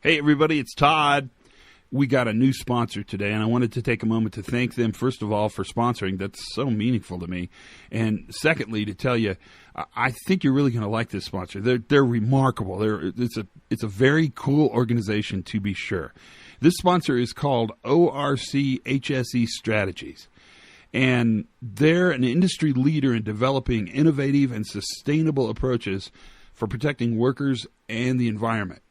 Hey, everybody, it's Todd. We got a new sponsor today, and I wanted to take a moment to thank them, first of all, for sponsoring. That's so meaningful to me. And secondly, to tell you, I think you're really going to like this sponsor. They're remarkable. It's a very cool organization, to be sure. This sponsor is called ORC Strategies. And they're an industry leader in developing innovative and sustainable approaches for protecting workers and the environment.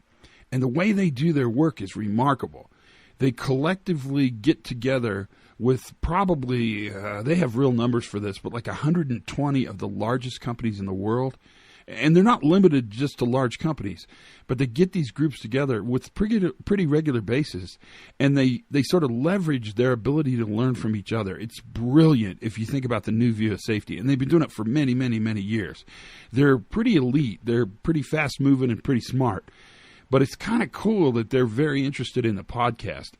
And the way they do their work is remarkable. They collectively get together with probably, they have real numbers for this, but like 120 of the largest companies in the world. And they're not limited just to large companies, but they get these groups together with pretty regular basis, and they sort of leverage their ability to learn from each other. It's brilliant if you think about the new view of safety, and they've been doing it for many, many, many years. They're pretty elite. They're pretty fast-moving and pretty smart. But it's kind of cool that they're very interested in the podcast.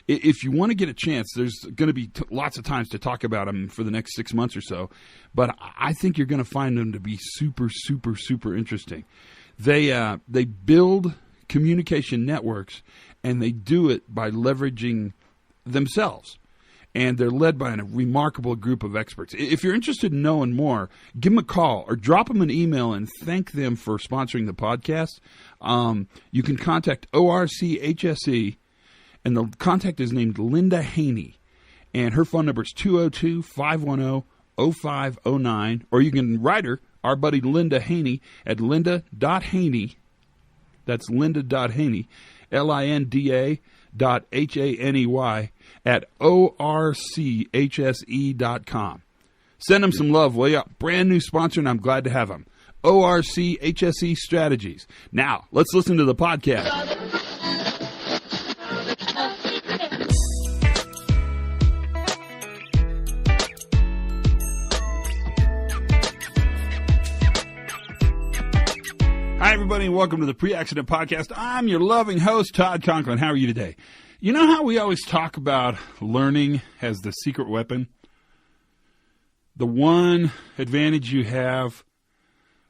If you want to get a chance, there's going to be lots of times to talk about them for the next 6 months or so. But I think you're going to find them to be super, super, super interesting. They build communication networks, and they do it by leveraging themselves. And they're led by a remarkable group of experts. If you're interested in knowing more, give them a call or drop them an email and thank them for sponsoring the podcast. You can contact ORCHSE, and the contact is named Linda Haney. And her phone number is 202-510-0509. Or you can write her, our buddy Linda Haney, at linda.haney. That's linda.haney, LINDA. .HANEY at ORCHSE.com. Send them some love, will ya? Brand new sponsor, and I'm glad to have them. ORCHSE Strategies. Now, let's listen to the podcast. Hi, everybody, and welcome to the Pre-Accident Podcast. I'm your loving host, Todd Conklin. How are you today? You know how we always talk about learning as the secret weapon? The one advantage you have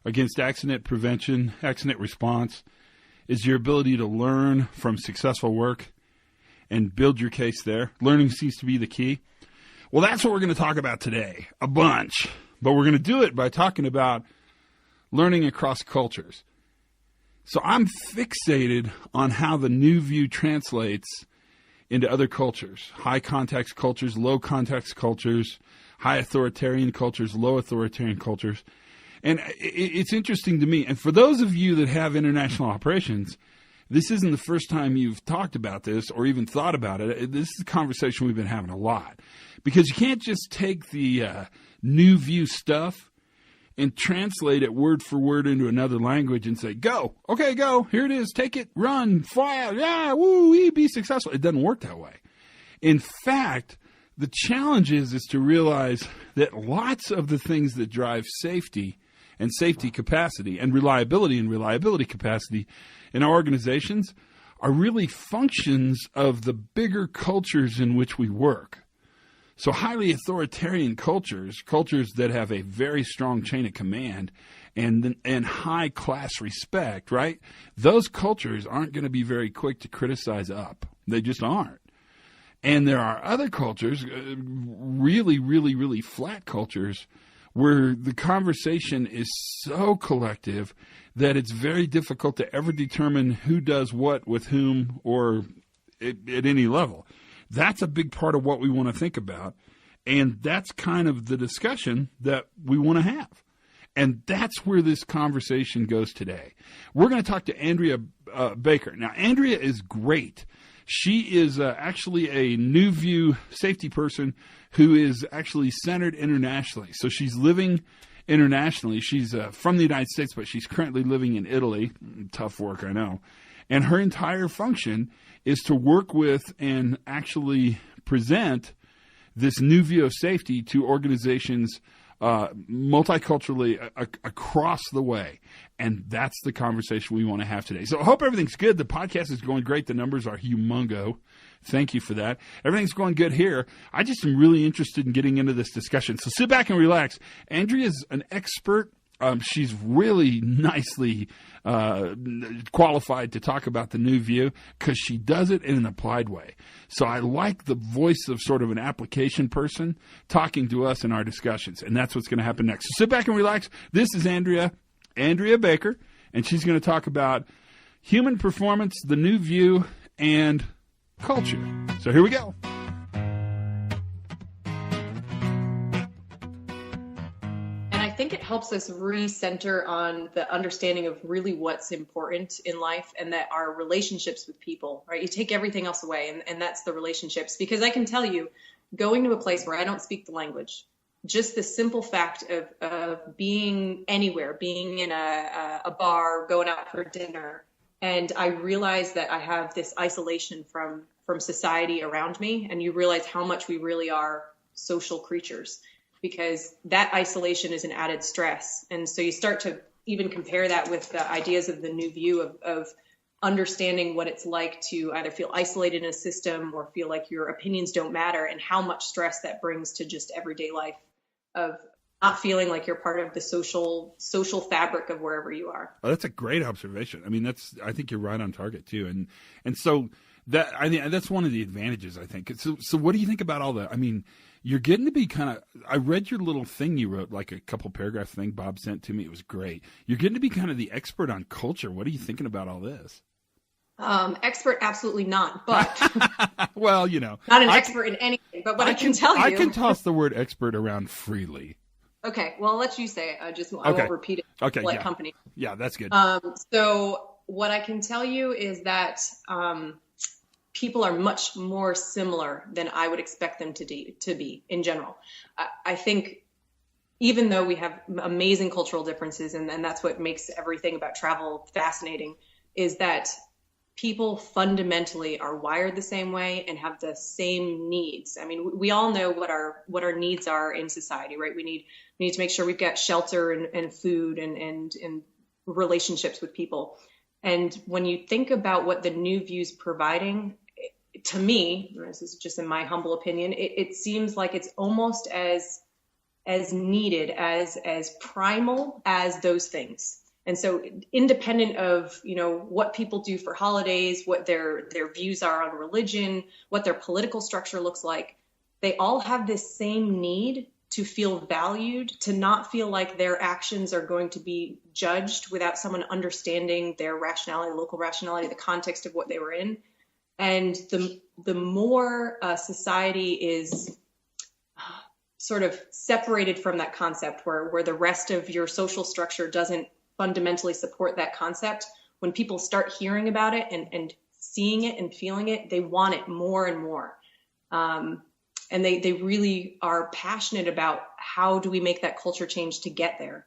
against accident prevention, accident response, is your ability to learn from successful work and build your case there. Learning seems to be the key. Well, that's what we're going to talk about today, a bunch. But we're going to do it by talking about learning across cultures. So I'm fixated on how the new view translates into other cultures, high context cultures, low context cultures, high authoritarian cultures, low authoritarian cultures. And it's interesting to me. And for those of you that have international operations, this isn't the first time you've talked about this or even thought about it. This is a conversation we've been having a lot. Because you can't just take the new view stuff and translate it word for word into another language and say, go, okay, go, here it is, take it, run, fly out, yeah, woo, be successful. It doesn't work that way. In fact, the challenge is to realize that lots of the things that drive safety and safety capacity and reliability capacity in our organizations are really functions of the bigger cultures in which we work. So highly authoritarian cultures that have a very strong chain of command and high class respect, right? Those cultures aren't going to be very quick to criticize up. They just aren't. And there are other cultures, really, really, really flat cultures, where the conversation is so collective that it's very difficult to ever determine who does what with whom or at any level. That's a big part of what we want to think about, and that's kind of the discussion that we want to have. And that's where this conversation goes today. We're going to talk to Andrea Baker. Now, Andrea is great. She is actually a new view safety person who is actually centered internationally. So she's living internationally. She's from the United States, but she's currently living in Italy. Tough work, I know. And her entire function is to work with and actually present this new view of safety to organizations multiculturally across the way. And that's the conversation we want to have today. So I hope everything's good. The podcast is going great. The numbers are humongo. Thank you for that. Everything's going good here. I just am really interested in getting into this discussion. So sit back and relax. Andrea is an expert She's really nicely qualified to talk about the new view because she does it in an applied way. So I like the voice of sort of an application person talking to us in our discussions, and that's what's going to happen next. So sit back and relax. This is Andrea Baker, and she's going to talk about human performance, the new view, and culture. So here we go. I think it helps us recenter on the understanding of really what's important in life, and that our relationships with people, right? You take everything else away, and that's the relationships. Because I can tell you, going to a place where I don't speak the language, just the simple fact of being anywhere, being in a bar, going out for dinner, and I realize that I have this isolation from society around me, and you realize how much we really are social creatures, because that isolation is an added stress. And so you start to even compare that with the ideas of the new view of understanding what it's like to either feel isolated in a system or feel like your opinions don't matter, and how much stress that brings to just everyday life of not feeling like you're part of the social fabric of wherever you are. Oh, that's a great observation. I mean, I think you're right on target too. And so that's one of the advantages, I think. So what do you think about all that? I mean, you're getting to be I read your little thing you wrote, like a couple paragraph thing Bob sent to me. It was great. You're getting to be kind of the expert on culture. What are you thinking about all this? Expert, absolutely not. But well, not an expert in anything. But what I can tell you, I can toss the word expert around freely. Okay, well, I'll let you say it. I won't repeat it. Okay, like yeah. Company. Yeah, that's good. So what I can tell you is that people are much more similar than I would expect them to be in general. I think even though we have amazing cultural differences, and that's what makes everything about travel fascinating, is that people fundamentally are wired the same way and have the same needs. I mean, we all know what our needs are in society, right? We need to make sure we've got shelter and food and relationships with people. And when you think about what the new view's providing, to me, this is just in my humble opinion, it seems like it's almost as needed, as primal as those things. And so independent of, what people do for holidays, what their views are on religion, what their political structure looks like, they all have this same need to feel valued, to not feel like their actions are going to be judged without someone understanding their rationality, local rationality, the context of what they were in. And the more society is sort of separated from that concept, where the rest of your social structure doesn't fundamentally support that concept, when people start hearing about it and seeing it and feeling it, they want it more and more. And they really are passionate about how do we make that culture change to get there.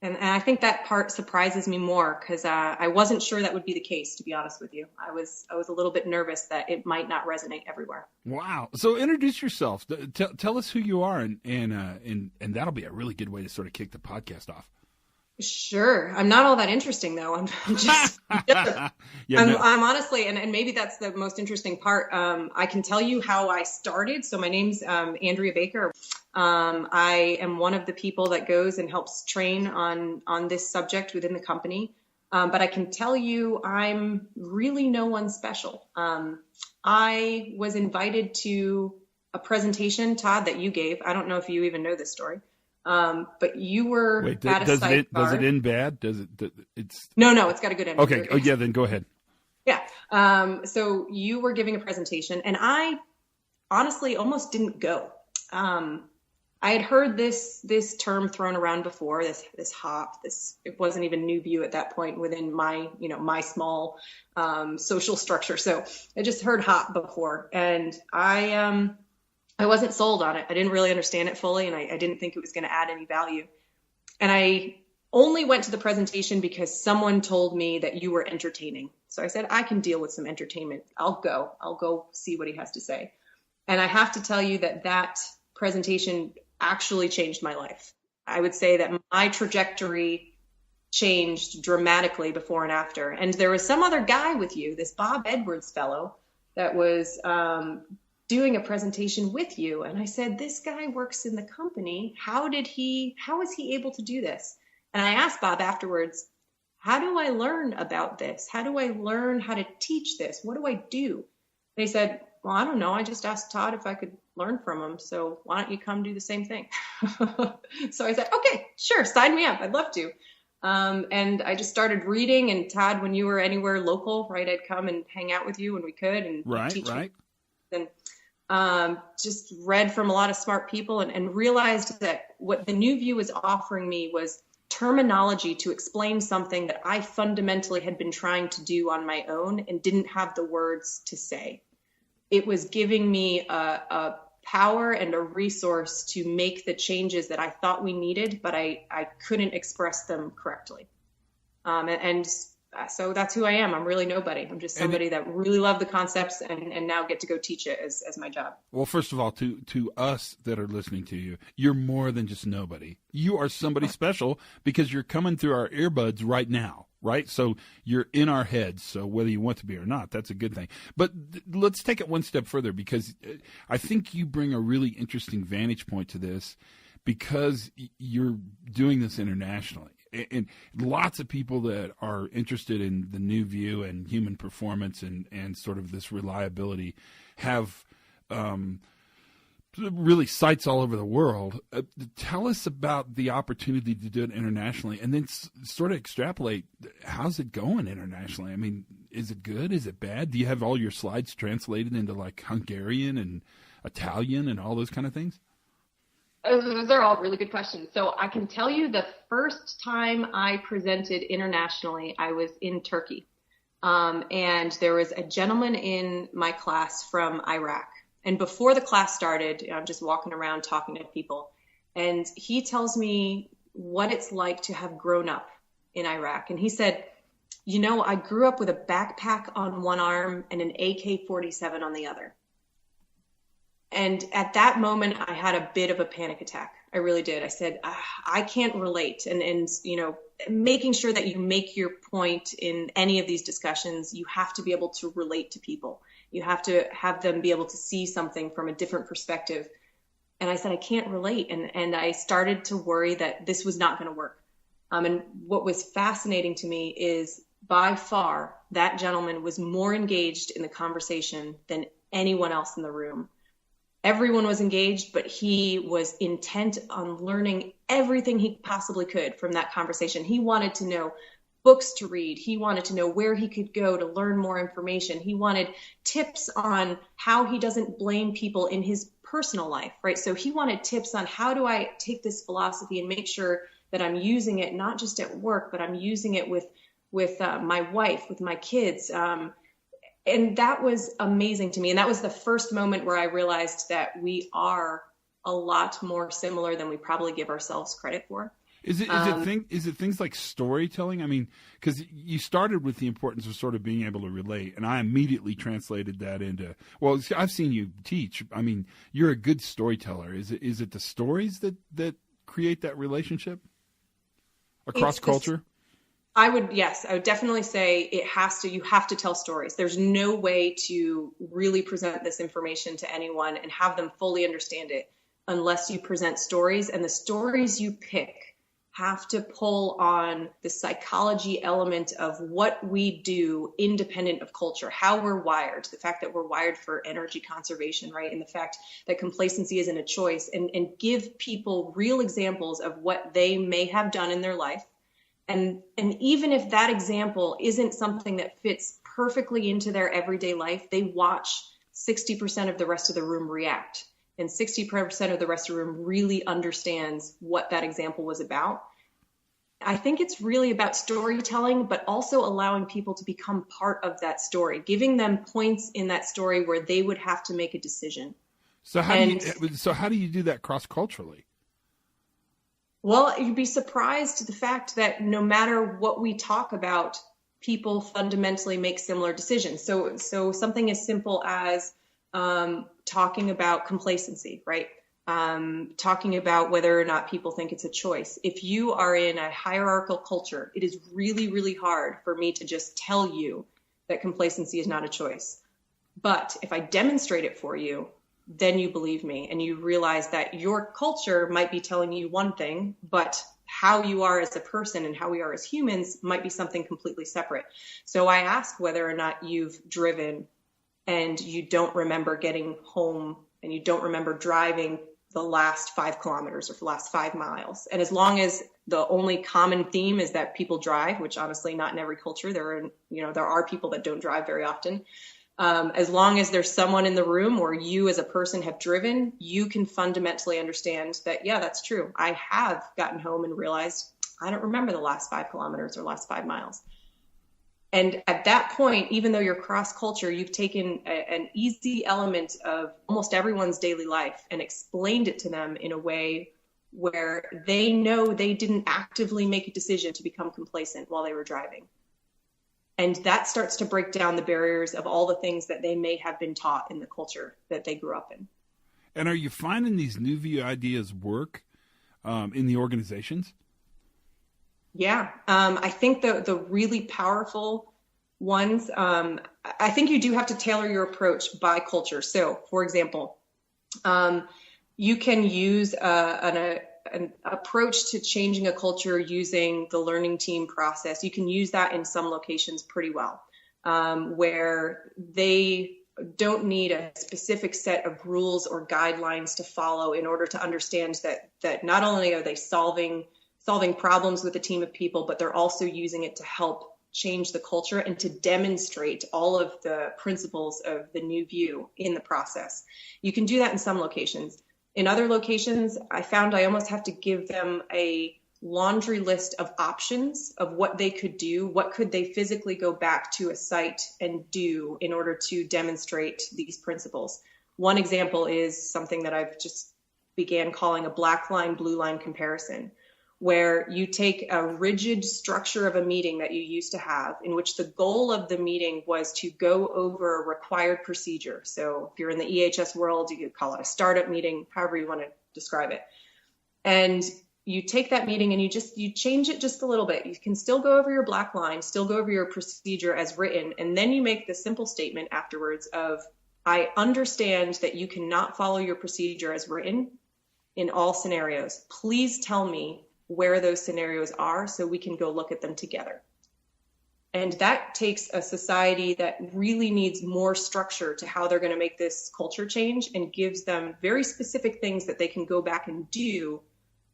And I think that part surprises me more, because I wasn't sure that would be the case, to be honest with you. I was a little bit nervous that it might not resonate everywhere. Wow. So introduce yourself. Tell us who you are, and that'll be a really good way to sort of kick the podcast off. Sure. I'm not all that interesting, though. I'm just I'm honestly, and maybe that's the most interesting part. I can tell you how I started. So my name's Andrea Baker. I am one of the people that goes and helps train on this subject within the company. But I can tell you I'm really no one special. I was invited to a presentation, Todd, that you gave. I don't know if you even know this story. But you were at a sidebar. Does it end bad? It's No, it's got a good ending. Okay. Oh, yeah, then go ahead. Yeah. So you were giving a presentation, and I honestly almost didn't go. I had heard this term thrown around before, this HOP, it wasn't even new view at that point within my, my small, social structure. So I just heard HOP before, and I wasn't sold on it. I didn't really understand it fully, and I didn't think it was going to add any value. And I only went to the presentation because someone told me that you were entertaining. So I said, I can deal with some entertainment. I'll go see what he has to say. And I have to tell you that presentation actually changed my life. I would say that my trajectory changed dramatically before and after. And there was some other guy with you, this Bob Edwards fellow, that was doing a presentation with you. And I said, this guy works in the company. How was he able to do this? And I asked Bob afterwards, how do I learn about this? How do I learn how to teach this? What do I do? And he said, well, I don't know. I just asked Todd if I could learn from him. So why don't you come do the same thing? So I said, okay, sure. Sign me up. I'd love to. And I just started reading. And Todd, when you were anywhere local, right, I'd come and hang out with you when we could and teach you. And just read from a lot of smart people and realized that what the New View was offering me was terminology to explain something that I fundamentally had been trying to do on my own and didn't have the words to say. It was giving me a power and a resource to make the changes that I thought we needed, but I couldn't express them correctly. So that's who I am. I'm really nobody. I'm just somebody that really loved the concepts and now get to go teach it as my job. Well, first of all, to us that are listening to you, you're more than just nobody. You are somebody special because you're coming through our earbuds right now, right? So you're in our heads. So whether you want to be or not, that's a good thing. But let's take it one step further, because I think you bring a really interesting vantage point to this because you're doing this internationally. And lots of people that are interested in the New View and human performance and sort of this reliability have really sites all over the world. Tell us about the opportunity to do it internationally, and then sort of extrapolate, how's it going internationally? I mean, is it good? Is it bad? Do you have all your slides translated into like Hungarian and Italian and all those kind of things? Those are all really good questions. So I can tell you the first time I presented internationally, I was in Turkey. And there was a gentleman in my class from Iraq. And before the class started, I'm just walking around talking to people. And he tells me what it's like to have grown up in Iraq. And he said, you know, I grew up with a backpack on one arm and an AK-47 on the other. And at that moment, I had a bit of a panic attack. I really did. I said, I can't relate. And, you know, making sure that you make your point in any of these discussions, you have to be able to relate to people. You have to have them be able to see something from a different perspective. And I said, I can't relate. And I started to worry that this was not going to work. And what was fascinating to me is by far, that gentleman was more engaged in the conversation than anyone else in the room. Everyone was engaged, but he was intent on learning everything he possibly could from that conversation. He wanted to know books to read. He wanted to know where he could go to learn more information. He wanted tips on how he doesn't blame people in his personal life, right? So he wanted tips on how do I take this philosophy and make sure that I'm using it not just at work, but I'm using it with my wife, with my kids. And that was amazing to me. And that was the first moment where I realized that we are a lot more similar than we probably give ourselves credit for. Is it things like storytelling? I mean, because you started with the importance of sort of being able to relate, and I immediately translated that into, well, I've seen you teach. I mean, you're a good storyteller. Is it the stories that create that relationship across culture? I would definitely say you have to tell stories. There's no way to really present this information to anyone and have them fully understand it unless you present stories, and the stories you pick have to pull on the psychology element of what we do independent of culture, how we're wired, the fact that we're wired for energy conservation, right? And the fact that complacency isn't a choice, and give people real examples of what they may have done in their life. And even if that example isn't something that fits perfectly into their everyday life, they watch 60% of the rest of the room react. And 60% of the rest of the room really understands what that example was about. I think it's really about storytelling, but also allowing people to become part of that story, giving them points in that story where they would have to make a decision. So how do you do that cross-culturally? Well, you'd be surprised to the fact that no matter what we talk about, people fundamentally make similar decisions. So something as simple as talking about complacency, right? Talking about whether or not people think it's a choice. If you are in a hierarchical culture, it is really, really hard for me to just tell you that complacency is not a choice. But if I demonstrate it for you, then you believe me and you realize that your culture might be telling you one thing, but how you are as a person and how we are as humans might be something completely separate. So I ask whether or not you've driven and you don't remember getting home and you don't remember driving the last 5 kilometers or the last 5 miles. And as long as the only common theme is that people drive, which honestly not in every culture, there are people that don't drive very often. As long as there's someone in the room or you as a person have driven, you can fundamentally understand that, yeah, that's true. I have gotten home and realized I don't remember the last 5 kilometers or last 5 miles. And at that point, even though you're cross-culture, you've taken an easy element of almost everyone's daily life and explained it to them in a way where they know they didn't actively make a decision to become complacent while they were driving. And that starts to break down the barriers of all the things that they may have been taught in the culture that they grew up in. And are you finding these new view ideas work in the organizations? Yeah, I think the really powerful ones, I think you do have to tailor your approach by culture. So, for example, you can use an approach to changing a culture using the learning team process. You can use that in some locations pretty well, where they don't need a specific set of rules or guidelines to follow in order to understand that not only are they solving problems with a team of people, but they're also using it to help change the culture and to demonstrate all of the principles of the new view in the process. You can do that in some locations. In other locations, I found I almost have to give them a laundry list of options of what they could do, what could they physically go back to a site and do in order to demonstrate these principles. One example is something that I've just began calling a black line, blue line comparison, where you take a rigid structure of a meeting that you used to have, in which the goal of the meeting was to go over a required procedure. So if you're in the EHS world, you could call it a startup meeting, however you want to describe it. And you take that meeting and you change it just a little bit. You can still go over your black line, still go over your procedure as written, and then you make the simple statement afterwards of, I understand that you cannot follow your procedure as written in all scenarios. Please tell me where those scenarios are so we can go look at them together. And that takes a society that really needs more structure to how they're going to make this culture change and gives them very specific things that they can go back and do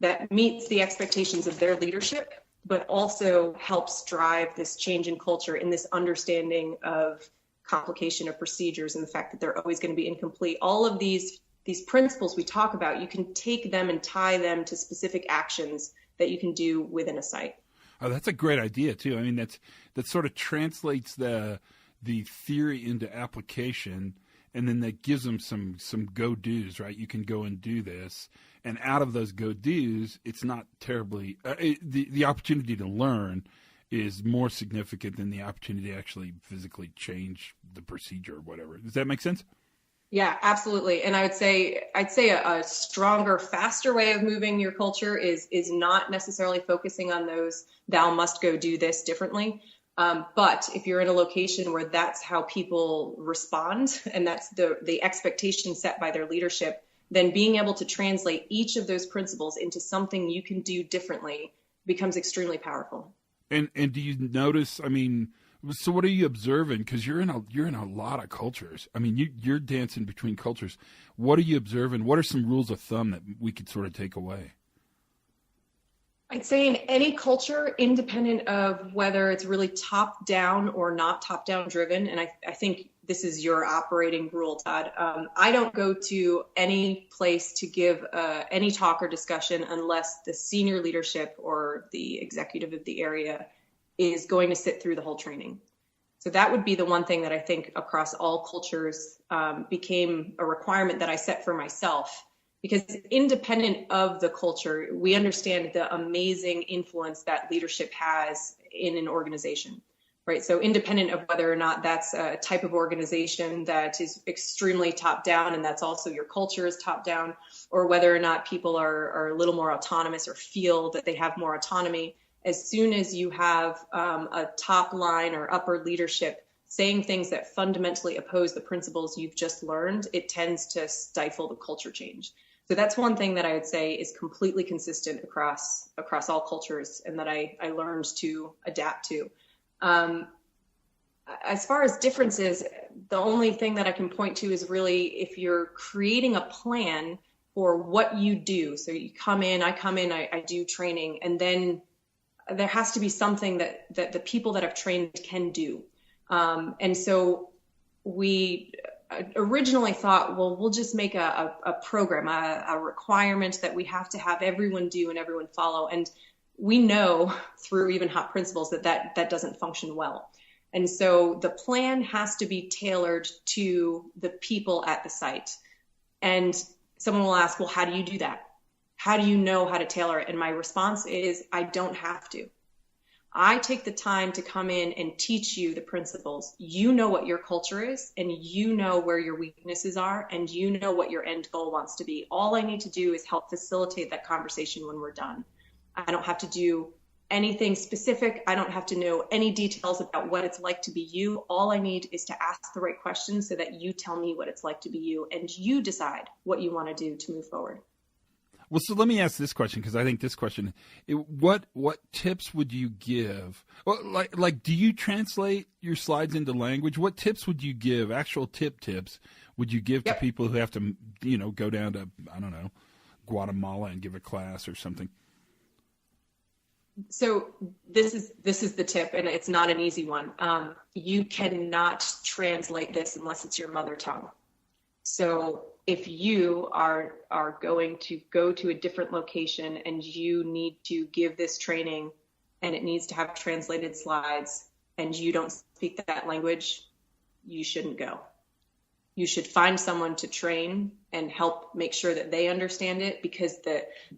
that meets the expectations of their leadership, but also helps drive this change in culture in this understanding of complication of procedures and the fact that they're always going to be incomplete. All of these principles we talk about, you can take them and tie them to specific actions that you can do within a site. Oh, that's a great idea too. I mean, that sort of translates the theory into application, and then that gives them some go-dos, right? You can go and do this, and out of those go-dos, it's not terribly the opportunity to learn is more significant than the opportunity to actually physically change the procedure or whatever. Does that make sense? Yeah, absolutely. And I'd say a stronger, faster way of moving your culture is not necessarily focusing on those, thou must go do this differently. But if you're in a location where that's how people respond and that's the expectation set by their leadership, then being able to translate each of those principles into something you can do differently becomes extremely powerful. And do you notice, I mean, so what are you observing? Because you're in a lot of cultures. I mean, you're dancing between cultures. What are you observing? What are some rules of thumb that we could sort of take away? I'd say in any culture, independent of whether it's really top down or not top down driven, and I think this is your operating rule, Todd. I don't go to any place to give any talk or discussion unless the senior leadership or the executive of the area is going to sit through the whole training. So that would be the one thing that I think across all cultures became a requirement that I set for myself, because independent of the culture, we understand the amazing influence that leadership has in an organization, right? So independent of whether or not that's a type of organization that is extremely top down and that's also your culture is top down, or whether or not people are a little more autonomous or feel that they have more autonomy, as soon as you have a top line or upper leadership saying things that fundamentally oppose the principles you've just learned, it tends to stifle the culture change. So that's one thing that I would say is completely consistent across all cultures, and that I learned to adapt to. As far as differences, the only thing that I can point to is really if you're creating a plan for what you do. So you come in, I do training, and then there has to be something that the people that I've trained can do. And so we originally thought, well, we'll just make a program, a requirement that we have to have everyone do and everyone follow. And we know through even hot principles that doesn't function well. And so the plan has to be tailored to the people at the site. And someone will ask, well, how do you do that? How do you know how to tailor it? And my response is, I don't have to. I take the time to come in and teach you the principles. You know what your culture is, and you know where your weaknesses are, and you know what your end goal wants to be. All I need to do is help facilitate that conversation when we're done. I don't have to do anything specific. I don't have to know any details about what it's like to be you. All I need is to ask the right questions so that you tell me what it's like to be you, and you decide what you want to do to move forward. Well, so let me ask this question, because I think this question, what tips would you give? Well, like, do you translate your slides into language? What tips would you give, actual tips, would you give to people who have to, go down to, I don't know, Guatemala and give a class or something? So this is the tip, and it's not an easy one. You cannot translate this unless it's your mother tongue. So if you are going to go to a different location and you need to give this training and it needs to have translated slides and you don't speak that language, you shouldn't go. You should find someone to train and help make sure that they understand it, because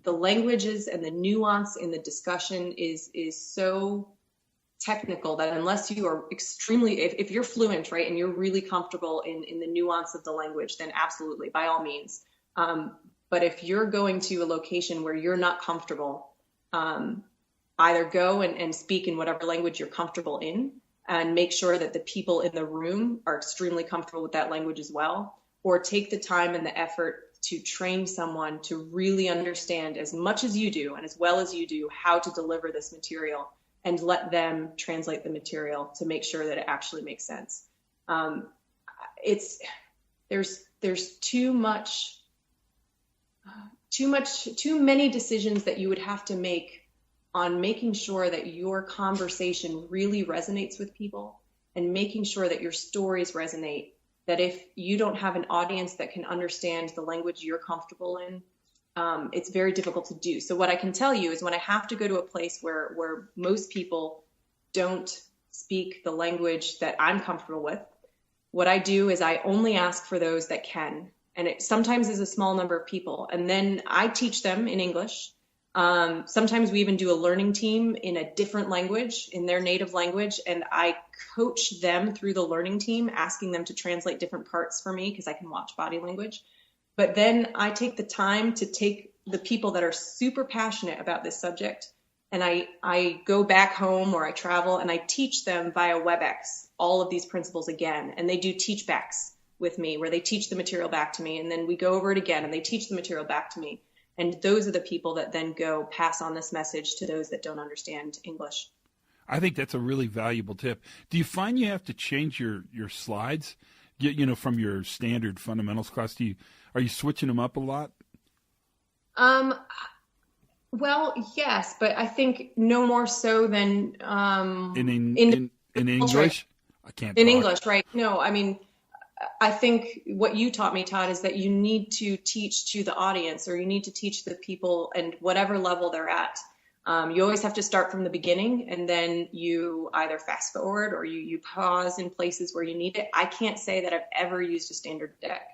the languages and the nuance in the discussion is so technical that unless you are extremely, if you're fluent, right, and you're really comfortable in the nuance of the language, then absolutely, by all means. But if you're going to a location where you're not comfortable, either go and speak in whatever language you're comfortable in, and make sure that the people in the room are extremely comfortable with that language as well, or take the time and the effort to train someone to really understand as much as you do and as well as you do how to deliver this material, and let them translate the material to make sure that it actually makes sense. There's too many decisions that you would have to make on making sure that your conversation really resonates with people, and making sure that your stories resonate, that if you don't have an audience that can understand the language you're comfortable in, it's very difficult to do. So what I can tell you is when I have to go to a place where most people don't speak the language that I'm comfortable with, what I do is I only ask for those that can. And it sometimes is a small number of people. And then I teach them in English. Sometimes we even do a learning team in a different language, in their native language. And I coach them through the learning team, asking them to translate different parts for me because I can watch body language. But then I take the time to take the people that are super passionate about this subject, and I go back home or I travel and I teach them via WebEx all of these principles again. And they do teach backs with me where they teach the material back to me, and then we go over it again and they teach the material back to me. And those are the people that then go pass on this message to those that don't understand English. I think that's a really valuable tip. Do you find you have to change your slides, from your standard fundamentals class? Are you switching them up a lot? Well, yes, but I think no more so than in English. Right. I can't. In talk. English, right? No, I mean, I think what you taught me, Todd, is that you need to teach to the audience, or you need to teach the people and whatever level they're at. You always have to start from the beginning, and then you either fast forward or you pause in places where you need it. I can't say that I've ever used a standard deck.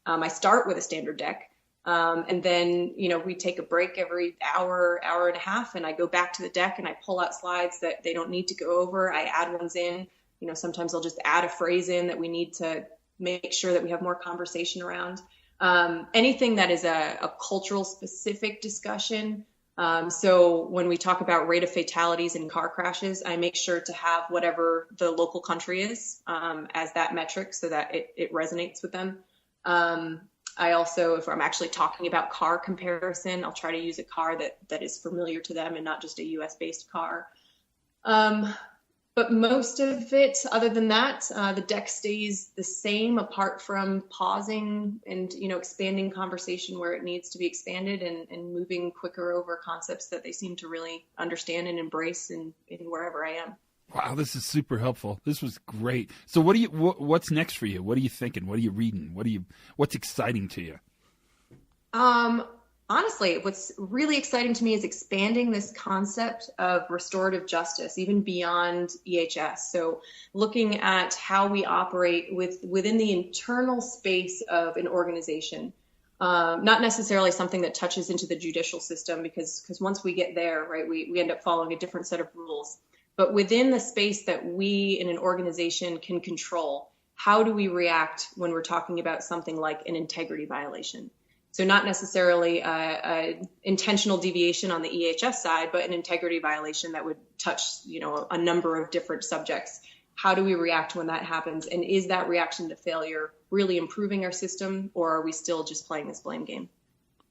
I start with a standard deck, and then, we take a break every hour and a half, and I go back to the deck and I pull out slides that they don't need to go over. I add ones in. Sometimes I'll just add a phrase in that we need to make sure that we have more conversation around. Anything that is a cultural specific discussion. So when we talk about rate of fatalities in car crashes, I make sure to have whatever the local country is as that metric so that it resonates with them. I also, if I'm actually talking about car comparison, I'll try to use a car that is familiar to them and not just a US based car. But most of it, other than that, the deck stays the same, apart from pausing and, expanding conversation where it needs to be expanded, and moving quicker over concepts that they seem to really understand and embrace in wherever I am. Wow, this is super helpful. This was great. So what's next for you? What are you thinking? What are you reading? What's exciting to you? Honestly, what's really exciting to me is expanding this concept of restorative justice, even beyond EHS. So looking at how we operate within the internal space of an organization, not necessarily something that touches into the judicial system, because once we get there, right, we end up following a different set of rules. But within the space that we in an organization can control, how do we react when we're talking about something like an integrity violation? So not necessarily an intentional deviation on the EHS side, but an integrity violation that would touch, a number of different subjects. How do we react when that happens? And is that reaction to failure really improving our system, or are we still just playing this blame game?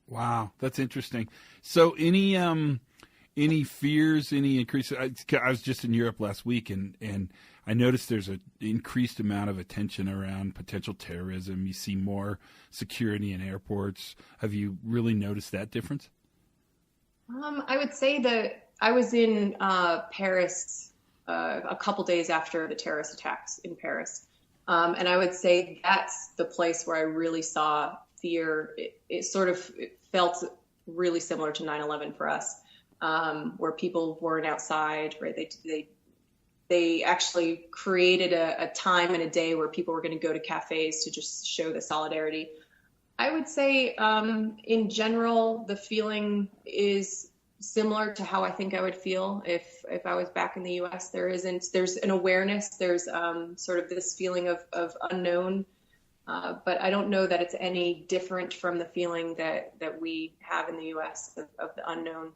Wow, that's interesting. So any fears, any increase? I was just in Europe last week, and I noticed there's an increased amount of attention around potential terrorism. You see more security in airports. Have you really noticed that difference? I would say that I was in Paris a couple days after the terrorist attacks in Paris. And I would say that's the place where I really saw fear. It felt really similar to 9/11 for us, where people weren't outside, right? They actually created a time and a day where people were going to go to cafes to just show the solidarity. I would say, in general, the feeling is similar to how I think I would feel if I was back in the U.S. There's an awareness. There's sort of this feeling of unknown, but I don't know that it's any different from the feeling that we have in the U.S. of the unknown.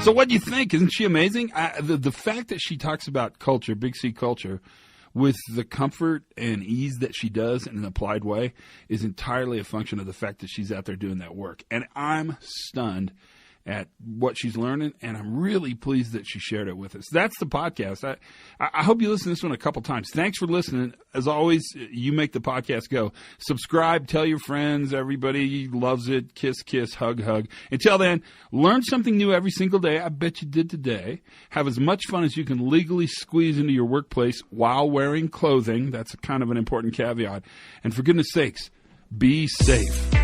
So what do you think? Isn't she amazing? The fact that she talks about culture, Big C culture, with the comfort and ease that she does in an applied way is entirely a function of the fact that she's out there doing that work. And I'm stunned at what she's learning, and I'm really pleased that she shared it with us. That's the podcast. I hope you listen to this one a couple times. Thanks for listening. As always, you make the podcast go. Subscribe, tell your friends. Everybody loves it. Kiss, kiss, hug, hug. Until then, learn something new every single day. I bet you did today. Have as much fun as you can legally squeeze into your workplace while wearing clothing. That's kind of an important caveat. And for goodness sakes, be safe.